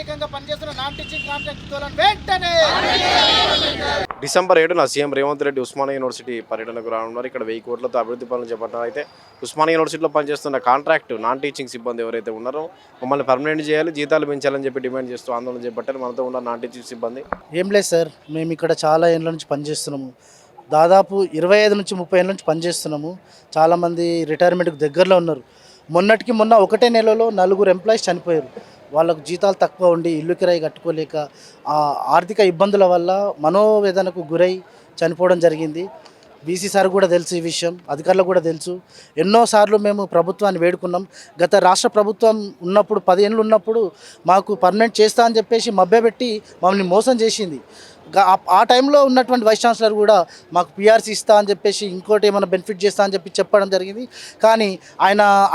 తాత్కాలికంగా పనిచేస్తున్న non teaching కాంట్రాక్టులను వెంటనే డిసెంబర్ 7న సీఎం రేవంత్ రెడ్డి ఉస్మానియా యూనివర్సిటీ పర్యటనకు రానున్నారు. ఇక్కడ 1000 కోట్లతో అభివృద్ధి పనులు చేపట్టారు. అయితే ఉస్మానియా యూనివర్సిటీలో పనిచేస్తున్న కాంట్రాక్ట్ నాన్ టీచింగ్ సిబ్బంది ఎవరైతే ఉన్నారో మమ్మల్ని పర్మనెంట్ చేయాలి, జీతాలు పెంచాలని చెప్పి డిమాండ్ చేస్తూ ఆందోళన చేపట్టారు. మనతో ఉన్న నాన్ టీచింగ్ సిబ్బంది. ఏం లేదు సార్, మేము ఇక్కడ చాలా ఏళ్ళ నుంచి పనిచేస్తున్నాము. దాదాపు 25 నుంచి 30 ఏళ్ళ నుంచి పనిచేస్తున్నాము. చాలామంది రిటైర్మెంట్కి దగ్గరలో ఉన్నారు. మొన్నటికి మొన్న ఒకటే నెలలో 4 ఎంప్లాయీస్ చనిపోయారు. వాళ్ళకు జీతాలు తక్కువ ఉండి ఇల్లు కిరాయి కట్టుకోలేక ఆర్థిక ఇబ్బందుల వల్ల మనోవేదనకు గురై చనిపోవడం జరిగింది. బీసీ సార్ కూడా తెలుసు ఈ విషయం, అధికారులకు కూడా తెలుసు. ఎన్నోసార్లు మేము ప్రభుత్వాన్ని వేడుకున్నాం. గత రాష్ట్ర ప్రభుత్వం ఉన్నప్పుడు 10 ఏళ్ళు ఉన్నప్పుడు మాకు పర్మనెంట్ చేస్తా అని చెప్పేసి మభ్యపెట్టి మమ్మల్ని మోసం చేసింది. ఆ టైంలో ఉన్నటువంటి వైస్ ఛాన్సలర్ కూడా మాకు పిఆర్సీ ఇస్తా అని చెప్పేసి ఇంకోటి ఏమైనా బెనిఫిట్ చేస్తా అని చెప్పి చెప్పడం జరిగింది. కానీ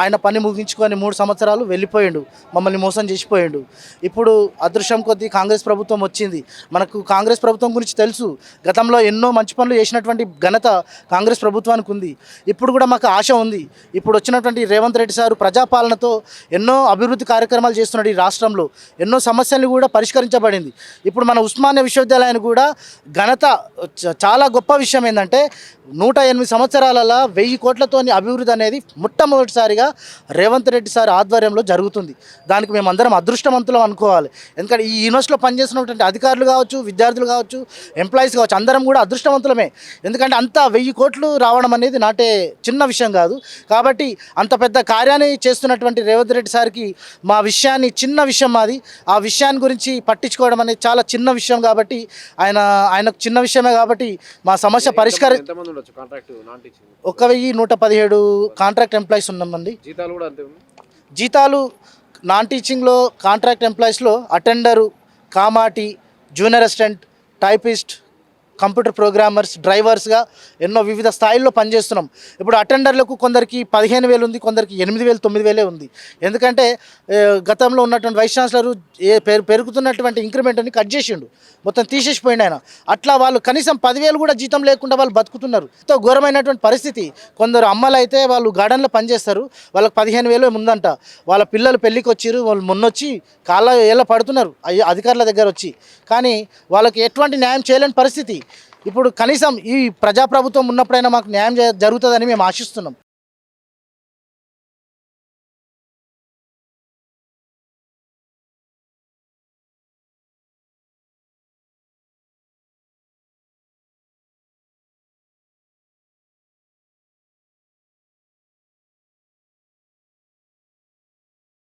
ఆయన పని ముగించుకొని 3 సంవత్సరాలు వెళ్ళిపోయిండు, మమ్మల్ని మోసం చేసిపోయిండు. ఇప్పుడు అదృష్టం కొద్దీ కాంగ్రెస్ ప్రభుత్వం వచ్చింది. మనకు కాంగ్రెస్ ప్రభుత్వం గురించి తెలుసు, గతంలో ఎన్నో మంచి పనులు చేసినటువంటి ఘనత కాంగ్రెస్ ప్రభుత్వానికి ఉంది. ఇప్పుడు కూడా మాకు ఆశ ఉంది. ఇప్పుడు వచ్చినటువంటి రేవంత్ రెడ్డి సారు ప్రజాపాలనతో ఎన్నో అభివృద్ధి కార్యక్రమాలు చేస్తున్నాడు. ఈ రాష్ట్రంలో ఎన్నో సమస్యలు కూడా పరిష్కరించబడింది. ఇప్పుడు మన ఉస్మానియా విశ్వవిద్యాలయాన్ని కూడా ఘనత చాలా గొప్ప విషయం ఏంటంటే 108 సంవత్సరాలలో 1000 కోట్లతోని అభివృద్ధి అనేది మొట్టమొదటిసారిగా రేవంత్ రెడ్డి సార్ ఆధ్వర్యంలో జరుగుతుంది. దానికి మేమందరం అదృష్టవంతులం అనుకోవాలి. ఎందుకంటే ఈ యూనివర్సిటీలో పనిచేస్తున్నటువంటి అధికారులు కావచ్చు, విద్యార్థులు కావచ్చు, ఎంప్లాయీస్ కావచ్చు, అందరం కూడా అదృష్టవంతులమే. ఎందుకంటే అంత 1000 కోట్లు రావడం అనేది నాటే చిన్న విషయం కాదు. కాబట్టి అంత పెద్ద కార్యాన్ని చేస్తున్నటువంటి రేవంత్ రెడ్డి సార్కి మా విషయాన్ని, చిన్న విషయం మాది, ఆ విషయాన్ని గురించి పట్టించుకోవడం అనేది చాలా చిన్న విషయం. కాబట్టి ఆయనకు చిన్న విషయమే కాబట్టి మా సమస్య పరిష్కారం. 1117 కాంట్రాక్ట్ ఎంప్లాయీస్ ఉన్నామండి. జీతాలు నాన్ టీచింగ్లో కాంట్రాక్ట్ ఎంప్లాయీస్లో అటెండరు, కామాటి, junior assistant, typist, computer programmers, డ్రైవర్స్గా ఎన్నో వివిధ స్థాయిల్లో పనిచేస్తున్నాం. ఇప్పుడు అటెండర్లకు కొందరికి 15,000 ఉంది, కొందరికి 8,000, 9,000 ఉంది. ఎందుకంటే గతంలో ఉన్నటువంటి వైస్ ఛాన్సలర్ పెరుగుతున్నటువంటి ఇంక్రిమెంట్ని కట్ చేసిండు, మొత్తం తీసేసిపోయిండు ఆయన. అట్లా వాళ్ళు కనీసం 10,000 కూడా జీతం లేకుండా వాళ్ళు బతుకుతున్నారు. ఎంతో ఘోరమైనటువంటి పరిస్థితి. కొందరు అమ్మలు అయితే వాళ్ళు గార్డెన్లో పనిచేస్తారు, వాళ్ళకి 15,000 ఉందంట. వాళ్ళ పిల్లలు పెళ్ళికి వచ్చిర్రు, వాళ్ళు మొన్నొచ్చి కాళ్ళ ఏళ్ళ పడుతున్నారు అధికారుల దగ్గర వచ్చి. కానీ వాళ్ళకి ఎటువంటి న్యాయం చేయలేని పరిస్థితి. ఇప్పుడు కనీసం ఈ ప్రజాప్రభుత్వం ఉన్నప్పుడైనా మాకు న్యాయం జరుగుతుందని మేము ఆశిస్తున్నాం.